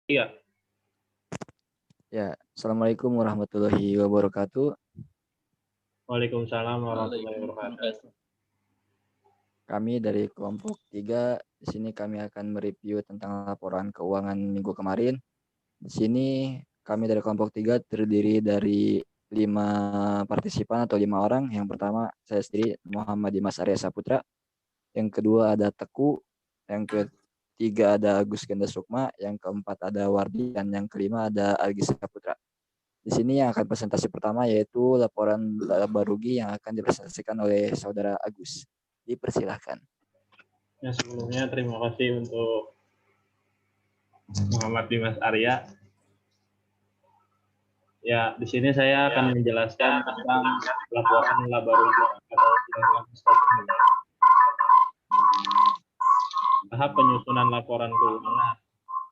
Iya. Ya, Assalamualaikum warahmatullahi wabarakatuh. Waalaikumsalam warahmatullahi wabarakatuh. Kami dari kelompok 3, di sini kami akan mereview tentang laporan keuangan minggu kemarin. Di sini kami dari kelompok 3 terdiri dari 5 partisipan atau 5 orang. Yang pertama saya sendiri Muhammad Dimas Arya Saputra. Yang kedua ada Teku. Yang ketiga ada Agus Genda Sukma. Yang keempat ada Wardi. Dan yang kelima ada Algi Saputra. Di sini yang akan presentasi pertama yaitu laporan laba rugi yang akan dipresentasikan oleh Saudara Agus. Dipersilahkan. Ya, sebelumnya terima kasih untuk Muhammad Dimas Arya. Ya, di sini saya akan menjelaskan tentang laporan laba rugi atau income statement. Tahap penyusunan laporan keuangan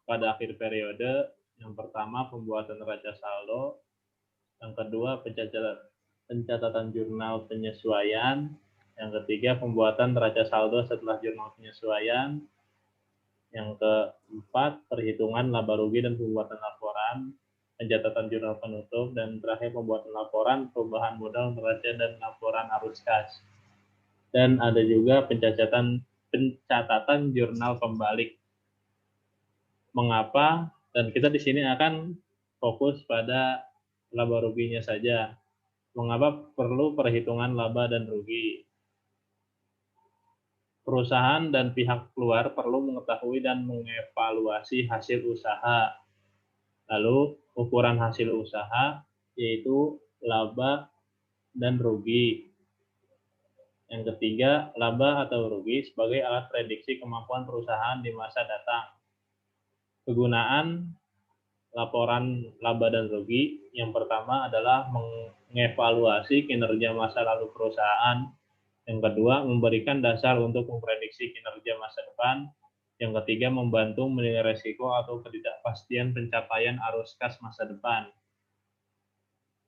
pada akhir periode. Yang pertama, pembuatan neraca saldo. Yang kedua, pencatatan jurnal penyesuaian. Yang ketiga, pembuatan neraca saldo setelah jurnal penyesuaian. Yang keempat, perhitungan laba rugi dan pembuatan laporan, pencatatan jurnal penutup, dan terakhir pembuatan laporan perubahan modal neraca dan laporan arus kas. Dan ada juga pencatatan jurnal pembalik. Mengapa? Dan kita di sini akan fokus pada laba ruginya saja. Mengapa perlu perhitungan laba dan rugi? Perusahaan dan pihak luar perlu mengetahui dan mengevaluasi hasil usaha. Lalu ukuran hasil usaha yaitu laba dan rugi. Yang ketiga, laba atau rugi sebagai alat prediksi kemampuan perusahaan di masa datang. Kegunaan laporan laba dan rugi yang pertama adalah mengevaluasi kinerja masa lalu perusahaan. Yang kedua, memberikan dasar untuk memprediksi kinerja masa depan. Yang ketiga, membantu menilai resiko atau ketidakpastian pencapaian arus kas masa depan.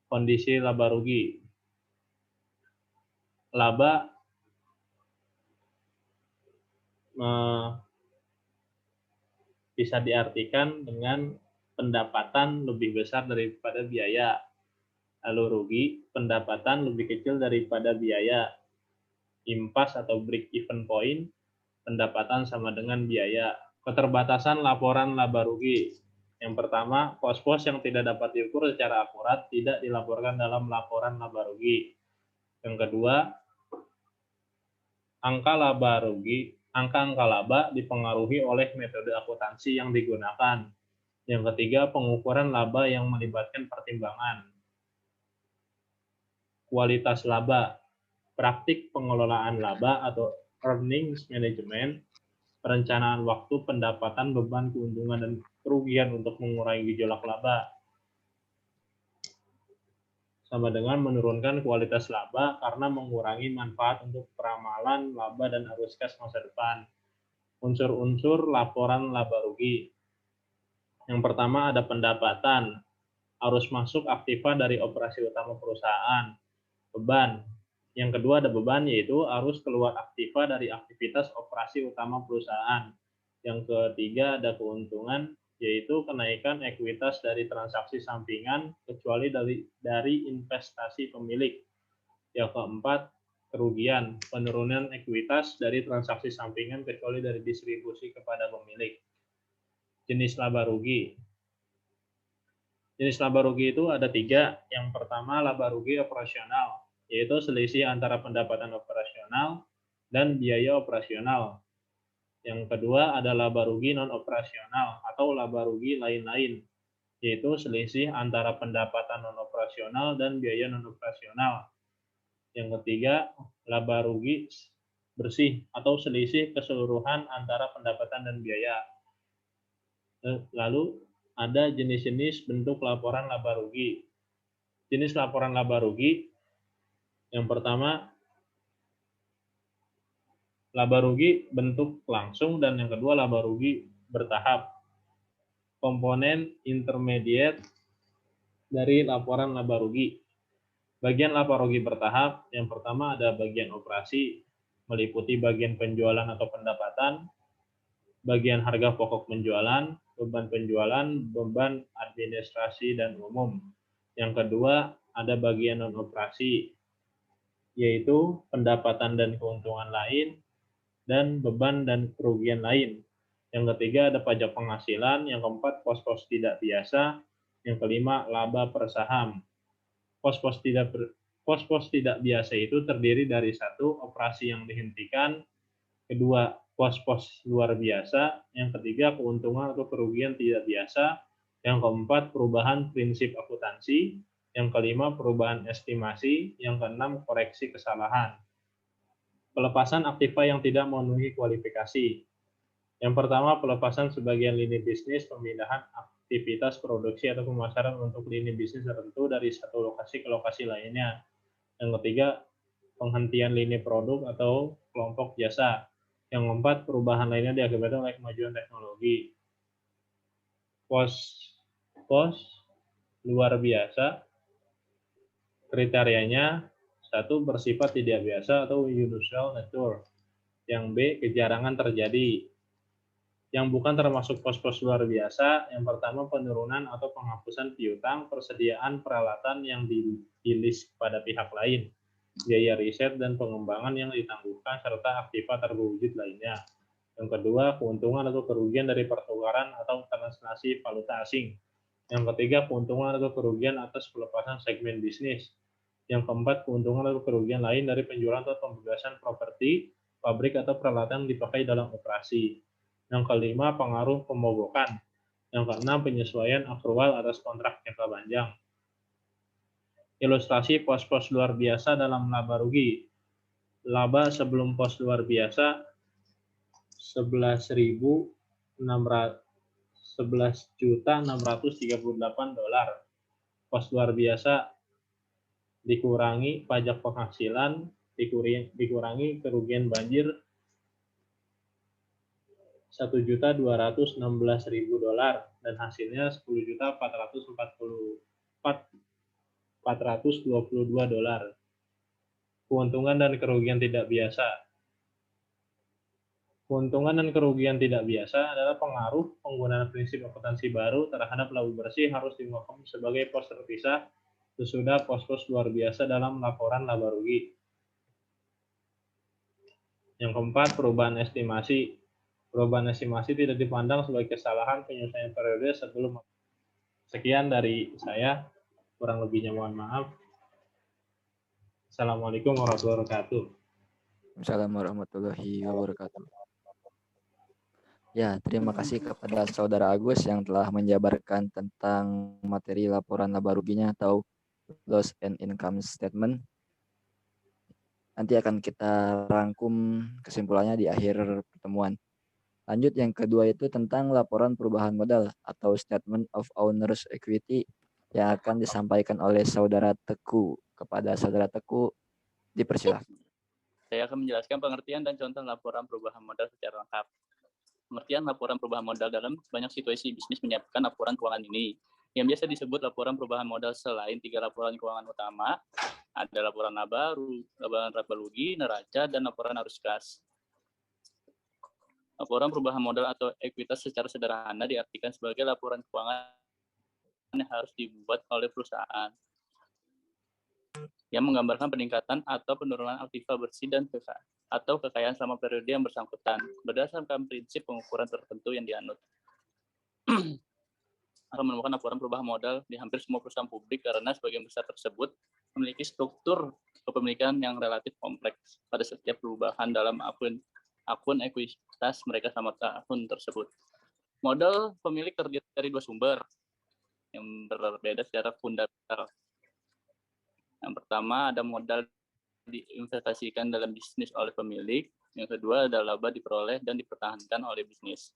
Kondisi laba rugi. Laba bisa diartikan dengan pendapatan lebih besar daripada biaya. Lalu rugi, pendapatan lebih kecil daripada biaya. Impas atau break even point, pendapatan sama dengan biaya. Keterbatasan laporan laba rugi. Yang pertama, pos-pos yang tidak dapat diukur secara akurat tidak dilaporkan dalam laporan laba rugi. Yang kedua, angka-angka laba dipengaruhi oleh metode akuntansi yang digunakan. Yang ketiga, pengukuran laba yang melibatkan pertimbangan. Kualitas laba, praktik pengelolaan laba atau earnings management, perencanaan waktu, pendapatan, beban, keuntungan, dan kerugian untuk mengurangi gejolak laba. Sama dengan menurunkan kualitas laba karena mengurangi manfaat untuk peramalan laba dan arus kas masa depan. Unsur-unsur laporan laba rugi. Yang pertama ada pendapatan, arus masuk aktiva dari operasi utama perusahaan. Beban. Yang kedua ada beban yaitu arus keluar aktiva dari aktivitas operasi utama perusahaan. Yang ketiga ada keuntungan yaitu kenaikan ekuitas dari transaksi sampingan kecuali dari investasi pemilik. Yang keempat kerugian, penurunan ekuitas dari transaksi sampingan kecuali dari distribusi kepada pemilik. Jenis laba rugi. Jenis laba rugi itu ada 3. Yang pertama laba rugi operasional, yaitu selisih antara pendapatan operasional dan biaya operasional. Yang kedua ada laba rugi non-operasional atau laba rugi lain-lain, yaitu selisih antara pendapatan non-operasional dan biaya non-operasional. Yang ketiga, laba rugi bersih atau selisih keseluruhan antara pendapatan dan biaya. Lalu ada jenis-jenis bentuk laporan laba rugi. Jenis laporan laba rugi yang pertama laba rugi bentuk langsung dan yang kedua laba rugi bertahap. Komponen intermediate dari laporan laba rugi. Bagian laba rugi bertahap, yang pertama ada bagian operasi, meliputi bagian penjualan atau pendapatan, bagian harga pokok penjualan, beban penjualan, beban administrasi dan umum. Yang kedua, ada bagian non-operasi, yaitu pendapatan dan keuntungan lain, dan beban dan kerugian lain. Yang ketiga, ada pajak penghasilan. Yang keempat, pos-pos tidak biasa. Yang kelima, laba per saham. Pos-pos tidak biasa itu terdiri dari satu, operasi yang dihentikan, kedua, pos-pos luar biasa, yang ketiga, keuntungan atau kerugian tidak biasa, yang keempat, perubahan prinsip akuntansi, yang kelima, perubahan estimasi, yang keenam, koreksi kesalahan. Pelepasan aktiva yang tidak memenuhi kualifikasi. Yang pertama, pelepasan sebagian lini bisnis, pemindahan aktivitas produksi atau pemasaran untuk lini bisnis tertentu dari satu lokasi ke lokasi lainnya. Yang ketiga, penghentian lini produk atau kelompok jasa. Yang keempat, perubahan lainnya diakibatkan oleh kemajuan teknologi. Pos luar biasa, kriterianya satu, bersifat tidak biasa atau unusual nature. Yang B, kejarangan terjadi. Yang bukan termasuk pos-pos luar biasa, yang pertama, penurunan atau penghapusan piutang, persediaan peralatan yang di-list pada pihak lain, biaya riset dan pengembangan yang ditangguhkan, serta aktiva terwujud lainnya. Yang kedua, keuntungan atau kerugian dari pertukaran atau transaksi valuta asing. Yang ketiga, keuntungan atau kerugian atas pelepasan segmen bisnis. Yang keempat, keuntungan atau kerugian lain dari penjualan atau pembebasan properti, pabrik atau peralatan yang dipakai dalam operasi. Yang kelima, pengaruh pemogokan. Yang keenam, penyesuaian akrual atas kontrak jangka panjang. Ilustrasi pos-pos luar biasa dalam laba rugi. Laba sebelum pos luar biasa 11.638 dolar. Pos luar biasa dikurangi pajak penghasilan, dikurangi kerugian banjir 1.216.000 dolar dan hasilnya 10.422 dolar. Keuntungan dan kerugian tidak biasa. Keuntungan dan kerugian tidak biasa adalah pengaruh penggunaan prinsip akuntansi baru terhadap laba bersih harus dimaklum sebagai pos terpisah sesudah pos-pos luar biasa dalam laporan laba rugi. Yang keempat, perubahan estimasi. Perubahan estimasi tidak dipandang sebagai kesalahan penyesuaian periode sebelum. Sekian dari saya, kurang lebihnya mohon maaf. Assalamualaikum warahmatullahi wabarakatuh. Assalamualaikum warahmatullahi wabarakatuh. Ya, terima kasih kepada Saudara Agus yang telah menjabarkan tentang materi laporan laba ruginya atau loss and income statement. Nanti akan kita rangkum kesimpulannya di akhir pertemuan. Lanjut, yang kedua itu tentang laporan perubahan modal atau statement of owner's equity yang akan disampaikan oleh Saudara Teguh. Kepada Saudara Teguh, dipersilakan. Saya akan menjelaskan pengertian dan contoh laporan perubahan modal secara lengkap. Pengertian laporan perubahan modal dalam banyak situasi bisnis menyiapkan laporan keuangan ini, yang biasa disebut laporan perubahan modal selain 3 laporan keuangan utama, ada laporan laba rugi, neraca, dan laporan arus kas. Laporan perubahan modal atau ekuitas secara sederhana diartikan sebagai laporan keuangan yang harus dibuat oleh perusahaan yang menggambarkan peningkatan atau penurunan aktiva bersih dan atau kekayaan selama periode yang bersangkutan berdasarkan prinsip pengukuran tertentu yang dianut. Akan menemukan laporan perubahan modal di hampir semua perusahaan publik karena sebagian besar tersebut memiliki struktur kepemilikan yang relatif kompleks pada setiap perubahan dalam akun ekuitas mereka selama tahun tersebut. Modal pemilik terdiri dari 2 sumber yang berbeda secara fundamental. Yang pertama, ada modal diinvestasikan dalam bisnis oleh pemilik. Yang kedua, ada laba diperoleh dan dipertahankan oleh bisnis.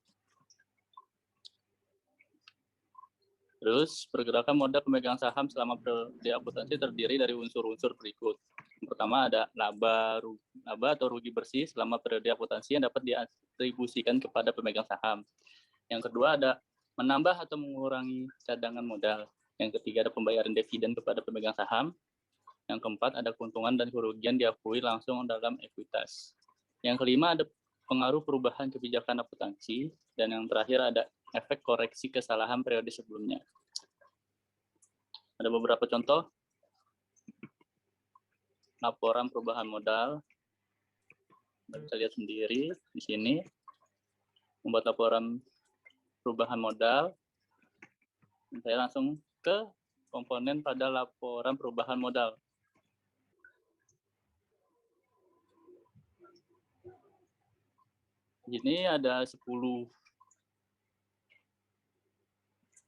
Terus, pergerakan modal pemegang saham selama periode akuntansi terdiri dari unsur-unsur berikut. Yang pertama, ada laba atau rugi bersih selama periode akuntansi yang dapat diatribusikan kepada pemegang saham. Yang kedua, ada menambah atau mengurangi cadangan modal. Yang ketiga, ada pembayaran dividen kepada pemegang saham. Yang keempat, ada keuntungan dan kerugian diakui langsung dalam ekuitas. Yang kelima, ada pengaruh perubahan kebijakan akuntansi, dan yang terakhir ada efek koreksi kesalahan periode sebelumnya. Ada beberapa contoh. Laporan perubahan modal. Bisa lihat sendiri di sini. Membuat laporan perubahan modal. Saya langsung ke komponen pada laporan perubahan modal. Ini ada 10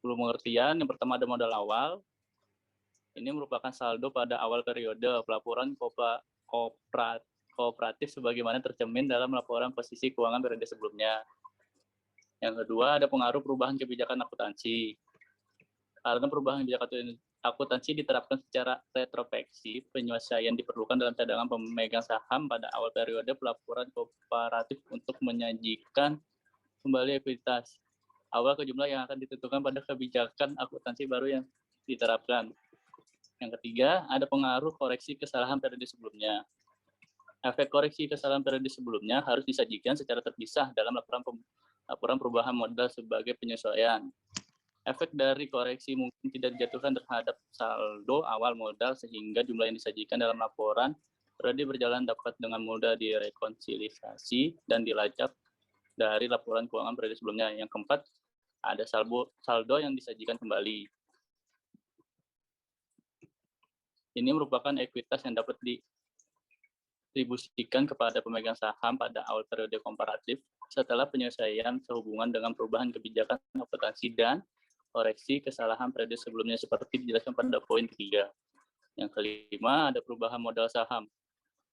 pengertian. Yang pertama ada modal awal. Ini merupakan saldo pada awal periode pelaporan kooperatif sebagaimana tercermin dalam laporan posisi keuangan periode sebelumnya. Yang kedua ada pengaruh perubahan kebijakan akuntansi. Karena perubahan kebijakan akuntansi diterapkan secara retrospektif, penyesuaian diperlukan dalam cadangan pemegang saham pada awal periode pelaporan kooperatif untuk menyajikan kembali ekuitas awal ke jumlah yang akan ditentukan pada kebijakan akuntansi baru yang diterapkan. Yang ketiga, ada pengaruh koreksi kesalahan periode sebelumnya. Efek koreksi kesalahan periode sebelumnya harus disajikan secara terpisah dalam laporan perubahan modal sebagai penyesuaian. Efek dari koreksi mungkin tidak dijatuhkan terhadap saldo awal modal sehingga jumlah yang disajikan dalam laporan periode berjalan dapat dengan mudah direkonsiliasi dan dilacak dari laporan keuangan periode sebelumnya. Yang keempat, ada saldo yang disajikan kembali. Ini merupakan ekuitas yang dapat didistribusikan kepada pemegang saham pada awal periode komparatif setelah penyesuaian sehubungan dengan perubahan kebijakan akuntansi dan koreksi kesalahan periode sebelumnya seperti dijelaskan pada poin 3. Yang kelima, ada perubahan modal saham.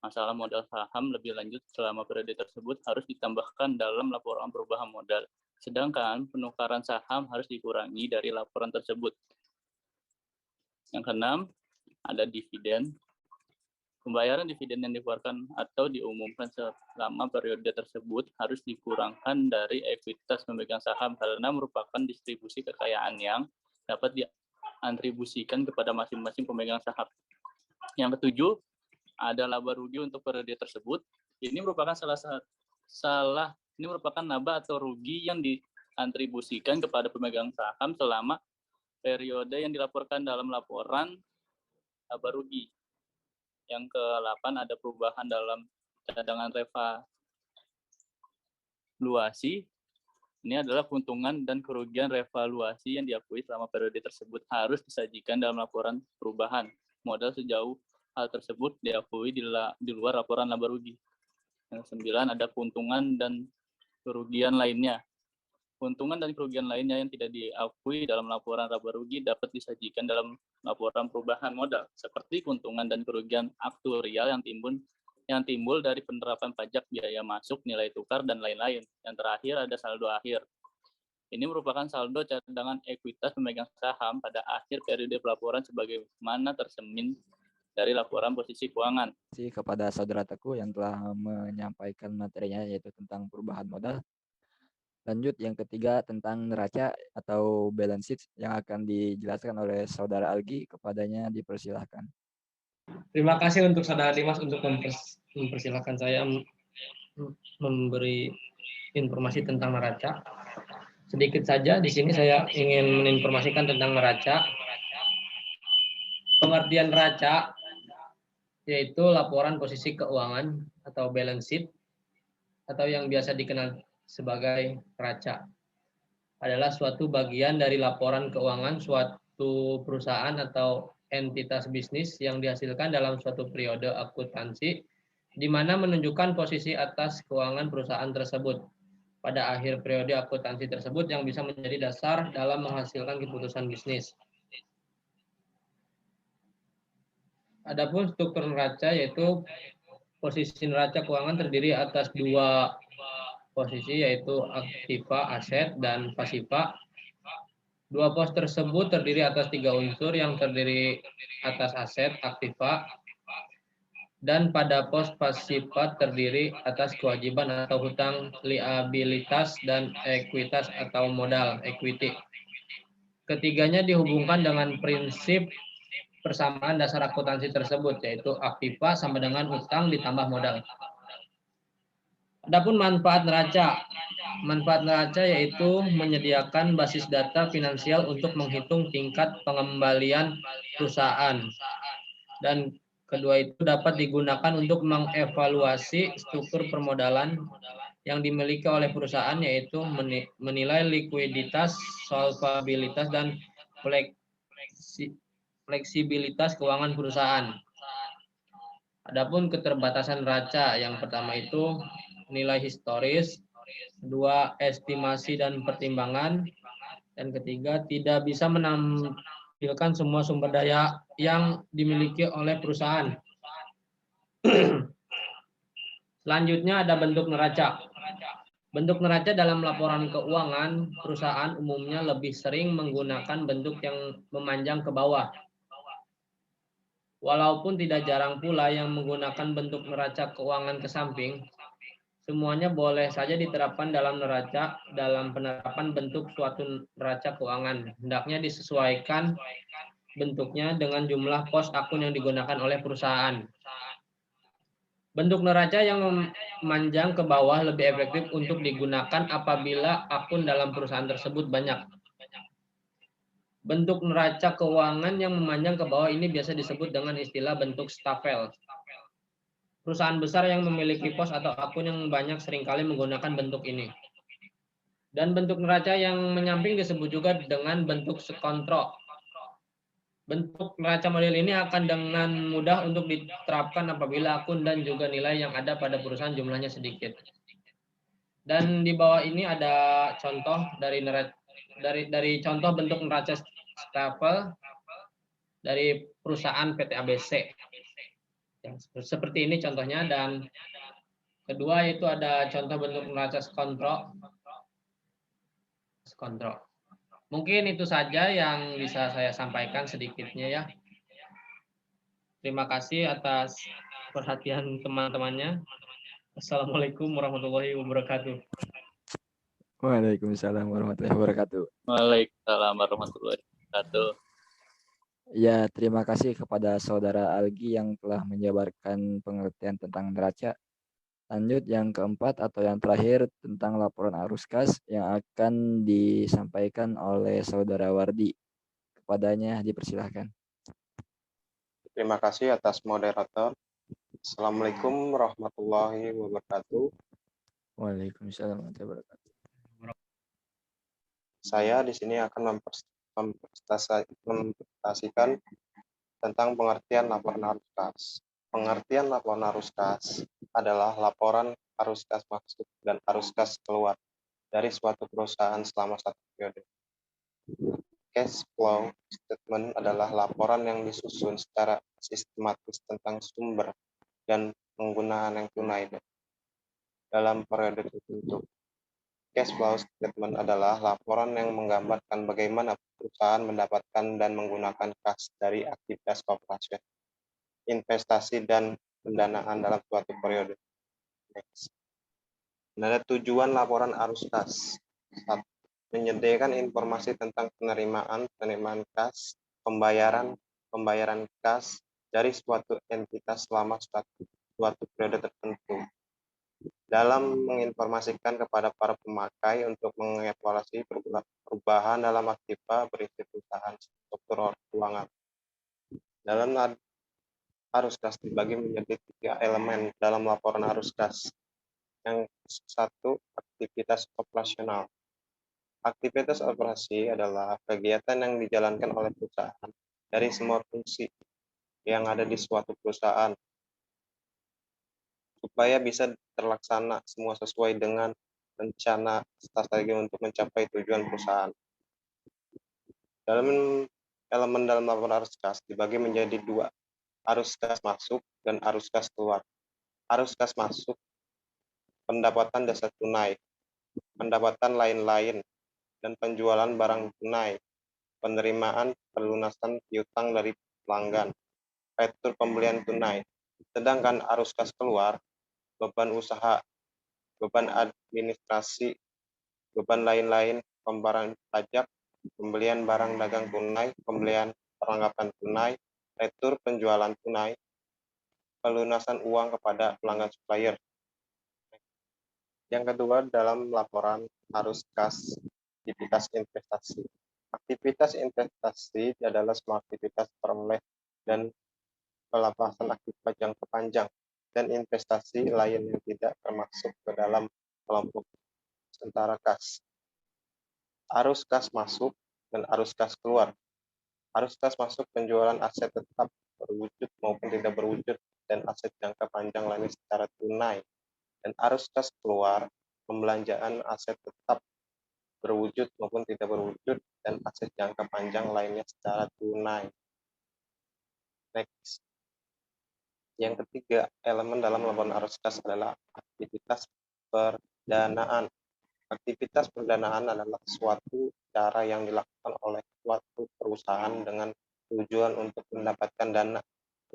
Masalah modal saham lebih lanjut selama periode tersebut harus ditambahkan dalam laporan perubahan modal. Sedangkan penukaran saham harus dikurangi dari laporan tersebut. Yang keenam, ada dividen. Pembayaran dividen yang dikeluarkan atau diumumkan selama periode tersebut harus dikurangkan dari ekuitas pemegang saham karena merupakan distribusi kekayaan yang dapat diatribusikan kepada masing-masing pemegang saham. Yang ketujuh, ada laba rugi untuk periode tersebut. Ini merupakan ini merupakan laba atau rugi yang diatribusikan kepada pemegang saham selama periode yang dilaporkan dalam laporan laba rugi. Yang ke-8 ada perubahan dalam cadangan revaluasi. Ini adalah keuntungan dan kerugian revaluasi yang diakui selama periode tersebut harus disajikan dalam laporan perubahan modal sejauh hal tersebut diakui di luar laporan laba rugi. Yang 9 ada keuntungan dan kerugian lainnya. Keuntungan dan kerugian lainnya yang tidak diakui dalam laporan laba rugi dapat disajikan dalam laporan perubahan modal, seperti keuntungan dan kerugian aktuarial yang timbul dari penerapan pajak, biaya masuk, nilai tukar, dan lain-lain. Yang terakhir ada saldo akhir. Ini merupakan saldo cadangan ekuitas pemegang saham pada akhir periode pelaporan sebagaimana tercermin dari laporan posisi keuangan. Terima kasih kepada saudara Teguh yang telah menyampaikan materinya yaitu tentang perubahan modal. Lanjut yang ketiga tentang neraca atau balance sheet yang akan dijelaskan oleh saudara Algi, kepadanya dipersilahkan. Terima kasih untuk saudara Dimas untuk mempersilahkan saya memberi informasi tentang neraca. Sedikit saja di sini saya ingin menginformasikan tentang neraca. Pengertian neraca yaitu laporan posisi keuangan atau balance sheet atau yang biasa dikenal sebagai neraca. Adalah suatu bagian dari laporan keuangan suatu perusahaan atau entitas bisnis yang dihasilkan dalam suatu periode akuntansi di mana menunjukkan posisi atas keuangan perusahaan tersebut pada akhir periode akuntansi tersebut yang bisa menjadi dasar dalam menghasilkan keputusan bisnis. Adapun struktur neraca yaitu posisi neraca keuangan terdiri atas dua posisi yaitu aktiva, aset, dan pasiva. Dua pos tersebut terdiri atas tiga unsur yang terdiri atas aset, aktiva, dan pada pos pasiva terdiri atas kewajiban atau hutang, liabilitas, dan ekuitas atau modal, equity. Ketiganya dihubungkan dengan prinsip persamaan dasar akuntansi tersebut, yaitu aktiva sama dengan utang ditambah modal. Adapun manfaat neraca. Manfaat neraca yaitu menyediakan basis data finansial untuk menghitung tingkat pengembalian perusahaan. Dan kedua itu dapat digunakan untuk mengevaluasi struktur permodalan yang dimiliki oleh perusahaan, yaitu menilai likuiditas, solvabilitas, dan fleksibilitas keuangan perusahaan. Adapun keterbatasan neraca, yang pertama itu nilai historis, kedua estimasi dan pertimbangan, dan ketiga tidak bisa menampilkan semua sumber daya yang dimiliki oleh perusahaan. Selanjutnya ada bentuk neraca. Bentuk neraca dalam laporan keuangan perusahaan umumnya lebih sering menggunakan bentuk yang memanjang ke bawah. Walaupun tidak jarang pula yang menggunakan bentuk neraca keuangan ke samping, semuanya boleh saja diterapkan dalam neraca. Dalam penerapan bentuk suatu neraca keuangan, hendaknya disesuaikan bentuknya dengan jumlah pos akun yang digunakan oleh perusahaan. Bentuk neraca yang memanjang ke bawah lebih efektif untuk digunakan apabila akun dalam perusahaan tersebut banyak. Bentuk neraca keuangan yang memanjang ke bawah ini biasa disebut dengan istilah bentuk stafel. Perusahaan besar yang memiliki pos atau akun yang banyak seringkali menggunakan bentuk ini. Dan bentuk neraca yang menyamping disebut juga dengan bentuk sekontro. Bentuk neraca model ini akan dengan mudah untuk diterapkan apabila akun dan juga nilai yang ada pada perusahaan jumlahnya sedikit. Dan di bawah ini ada contoh dari contoh bentuk neraca stafel dari perusahaan PT ABC. Seperti ini contohnya, dan kedua itu ada contoh bentuk neraca skontro. Mungkin itu saja yang bisa saya sampaikan sedikitnya ya. Terima kasih atas perhatian teman-temannya. Assalamualaikum warahmatullahi wabarakatuh. Waalaikumsalam warahmatullahi wabarakatuh. Waalaikumsalam warahmatullahi wabarakatuh. Ya, terima kasih kepada Saudara Algi yang telah menjabarkan pengertian tentang neraca. Lanjut yang keempat atau yang terakhir tentang laporan arus kas yang akan disampaikan oleh Saudara Wardi. Kepadanya dipersilahkan. Terima kasih atas moderator. Assalamualaikum warahmatullahi wabarakatuh. Waalaikumsalam warahmatullahi wabarakatuh. Saya di sini akan mempresentasikan tentang pengertian laporan arus kas. Pengertian laporan arus kas adalah laporan arus kas masuk dan arus kas keluar dari suatu perusahaan selama satu periode. Cash flow statement adalah laporan yang disusun secara sistematis tentang sumber dan penggunaan yang tunai dalam periode tertentu. Cash flow statement adalah laporan yang menggambarkan bagaimana perusahaan mendapatkan dan menggunakan kas dari aktivitas operasi, investasi, dan pendanaan dalam suatu periode. Next. Ada tujuan laporan arus kas. 1. Menyediakan informasi tentang penerimaan kas, pembayaran kas dari suatu entitas selama suatu periode tertentu. Dalam menginformasikan kepada para pemakai untuk mengevaluasi perubahan dalam aktiva berisi perusahaan struktur keuangan. Dalam arus kas dibagi menjadi 3 elemen dalam laporan arus kas. Yang 1, aktivitas operasional. Aktivitas operasi adalah kegiatan yang dijalankan oleh perusahaan dari semua fungsi yang ada di suatu perusahaan supaya bisa terlaksana semua sesuai dengan rencana strategi untuk mencapai tujuan perusahaan. Dalam elemen dalam laporan arus kas dibagi menjadi 2, arus kas masuk dan arus kas keluar. Arus kas masuk, pendapatan dasar tunai, pendapatan lain-lain, dan penjualan barang tunai, penerimaan pelunasan piutang dari pelanggan, retur pembelian tunai. Sedangkan arus kas keluar, beban usaha, beban administrasi, beban lain-lain, pembayaran pajak, pembelian barang dagang tunai, pembelian perlengkapan tunai, retur penjualan tunai, pelunasan uang kepada pelanggan supplier. Yang kedua, dalam laporan arus kas aktivitas investasi. Aktivitas investasi adalah semua aktivitas peroleh dan pelepasan akibat jangka panjang dan investasi lain yang tidak termasuk ke dalam kelompok sementara kas. Arus kas masuk dan arus kas keluar. Arus kas masuk penjualan aset tetap berwujud maupun tidak berwujud dan aset jangka panjang lainnya secara tunai. Dan arus kas keluar pembelanjaan aset tetap berwujud maupun tidak berwujud dan aset jangka panjang lainnya secara tunai. Next. Yang ketiga, elemen dalam laporan arus kas adalah aktivitas perdanaan. Aktivitas pendanaan adalah suatu cara yang dilakukan oleh suatu perusahaan dengan tujuan untuk mendapatkan dana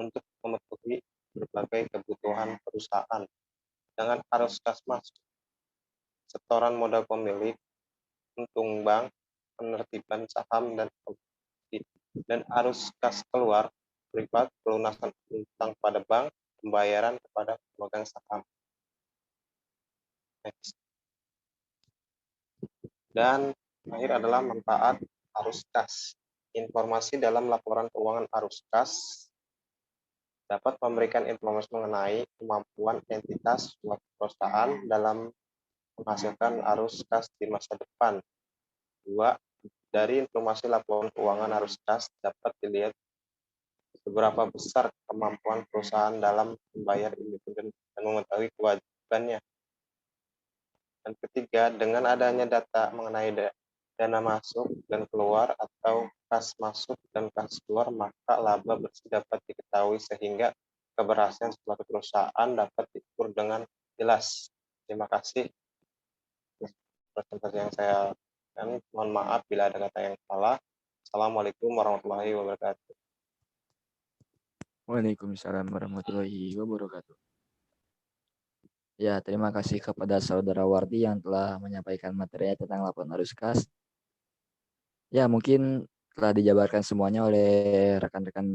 untuk memenuhi berbagai kebutuhan perusahaan. Dengan arus kas masuk, setoran modal pemilik, untung bank, penertiban saham dan opsi. Dan arus kas keluar privat, pelunasan utang pada bank, pembayaran kepada pemegang saham. Next. Dan terakhir adalah manfaat arus kas. Informasi dalam laporan keuangan arus kas dapat memberikan informasi mengenai kemampuan entitas suatu perusahaan dalam menghasilkan arus kas di masa depan. 2. Dari informasi laporan keuangan arus kas dapat dilihat seberapa besar kemampuan perusahaan dalam membayar independen dan mengetahui kewajibannya. Dan ketiga, dengan adanya data mengenai dana masuk dan keluar atau kas masuk dan kas keluar, maka laba bersih dapat diketahui sehingga keberhasilan suatu perusahaan dapat diukur dengan jelas. Terima kasih presentasi yang saya lakukan. Mohon maaf bila ada kata yang salah. Assalamualaikum warahmatullahi wabarakatuh. Waalaikumsalam warahmatullahi wabarakatuh. Ya, terima kasih kepada Saudara Wardi yang telah menyampaikan materinya tentang laporan arus kas. Ya, mungkin telah dijabarkan semuanya oleh rekan-rekan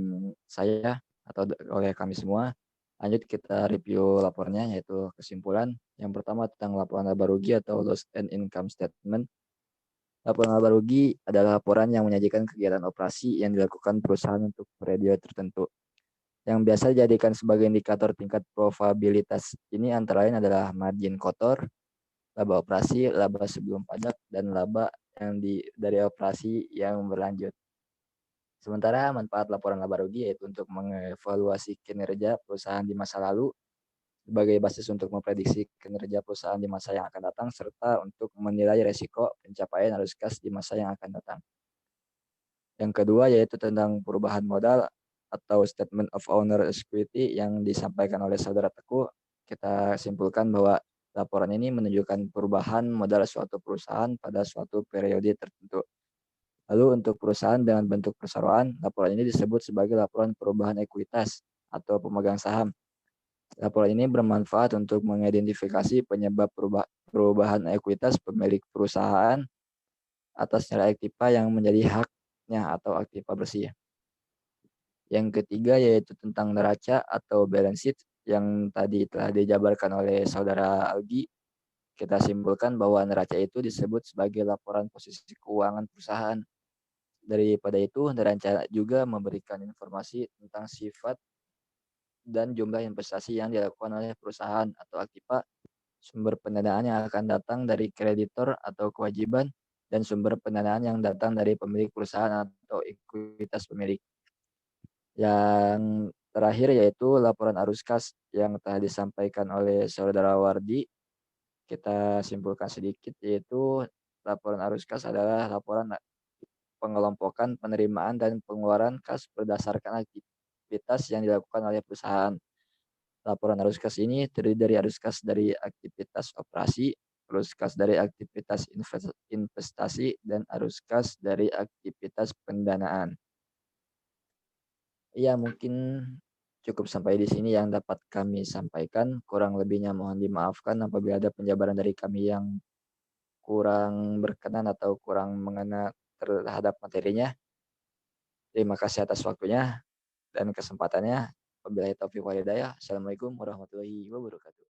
saya atau oleh kami semua. Lanjut kita review lapornya, yaitu kesimpulan. Yang pertama tentang laporan laba rugi atau loss and income statement. Laporan laba rugi adalah laporan yang menyajikan kegiatan operasi yang dilakukan perusahaan untuk periode tertentu, yang biasa dijadikan sebagai indikator tingkat probabilitas. Ini antara lain adalah margin kotor, laba operasi, laba sebelum pajak, dan laba yang dari operasi yang berlanjut. Sementara manfaat laporan laba rugi yaitu untuk mengevaluasi kinerja perusahaan di masa lalu sebagai basis untuk memprediksi kinerja perusahaan di masa yang akan datang, serta untuk menilai resiko pencapaian arus kas di masa yang akan datang. Yang kedua yaitu tentang perubahan modal atau statement of owner equity yang disampaikan oleh Saudara Teguh. Kita simpulkan bahwa laporan ini menunjukkan perubahan modal suatu perusahaan pada suatu periode tertentu. Lalu untuk perusahaan dengan bentuk perseroan, laporan ini disebut sebagai laporan perubahan ekuitas atau pemegang saham. Laporan ini bermanfaat untuk mengidentifikasi penyebab perubahan ekuitas pemilik perusahaan atas nilai aktiva yang menjadi haknya atau aktiva bersih. Yang ketiga yaitu tentang neraca atau balance sheet yang tadi telah dijabarkan oleh Saudara Algi. Kita simpulkan bahwa neraca itu disebut sebagai laporan posisi keuangan perusahaan. Daripada itu, neraca juga memberikan informasi tentang sifat dan jumlah investasi yang dilakukan oleh perusahaan atau aktiva, sumber pendanaan yang akan datang dari kreditor atau kewajiban, dan sumber pendanaan yang datang dari pemilik perusahaan atau ekuitas pemilik. Yang terakhir yaitu laporan arus kas yang telah disampaikan oleh Saudara Wardi. Kita simpulkan sedikit, yaitu laporan arus kas adalah laporan pengelompokan penerimaan dan pengeluaran kas berdasarkan aktivitas yang dilakukan oleh perusahaan. Laporan arus kas ini terdiri dari arus kas dari aktivitas operasi, arus kas dari aktivitas investasi, dan arus kas dari aktivitas pendanaan. Ya, mungkin cukup sampai di sini yang dapat kami sampaikan. Kurang lebihnya mohon dimaafkan apabila ada penjabaran dari kami yang kurang berkenan atau kurang mengena terhadap materinya. Terima kasih atas waktunya dan kesempatannya. Wabillahi taufiq wal hidayah. Assalamualaikum warahmatullahi wabarakatuh.